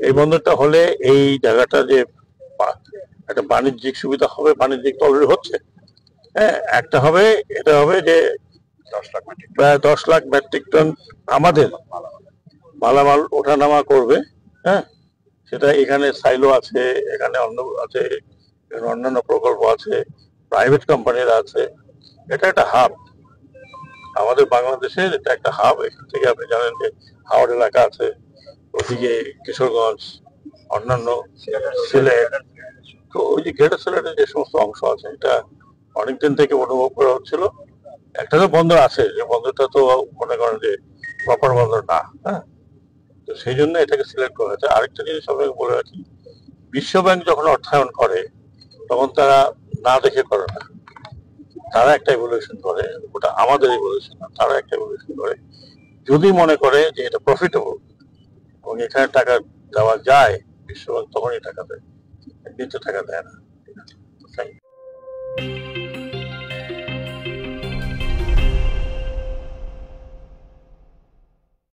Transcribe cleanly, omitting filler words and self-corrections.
এই বন্দরটা হলে এই জায়গাটা যে একটা বাণিজ্যিক সুবিধা হবে, বাণিজ্যিক তো অলরেডি হচ্ছে। হ্যাঁ, একটা হবে, এটা হবে যে 10 লাখ মেট্রিক, প্রায় 10 লাখ মেট্রিক টন আমাদের মালামাল ওঠানামা করবে। হ্যাঁ, সেটা এখানে সাইলো আছে, এখানে অন্য আছে, এখানে অন্যান্য প্রকল্প আছে, প্রাইভেট কোম্পানিরা আছে। এটা একটা হাব, আমাদের বাংলাদেশের এটা একটা হাব। এখান থেকে আপনি জানেন যে হাওড় এলাকা আছে, ওদিকে কিশোরগঞ্জ, অন্যান্য সিলেট। তো ওই যে গ্রেটার সিলেটের যে সমস্ত অংশ আছে, এটা অনেকদিন থেকে অনুভব করা হচ্ছিল। একটা তো বন্দর আছে, যে বন্দরটা তো মনে করেন যে প্রপার বন্দর না। হ্যাঁ, তো সেই জন্য এটাকে সিলেক্ট করা হয়েছে। আরেকটা জিনিস আপনাকে বলে রাখি, বিশ্ব ব্যাংক যখন অর্থায়ন করে তখন তারা না দেখে করে না, তারা একটা ইভ্যালুয়েশন করে। ওটা আমাদের ইভ্যালুয়েশন না, তারা একটা ইভ্যালুয়েশন করে। যদি মনে করে যে এটা প্রফিটেবল এবং এখানে টাকা দেওয়া যায়, বিশ্বব্যাংক তখনই টাকা দেয়, এমনিতে টাকা দেয় না।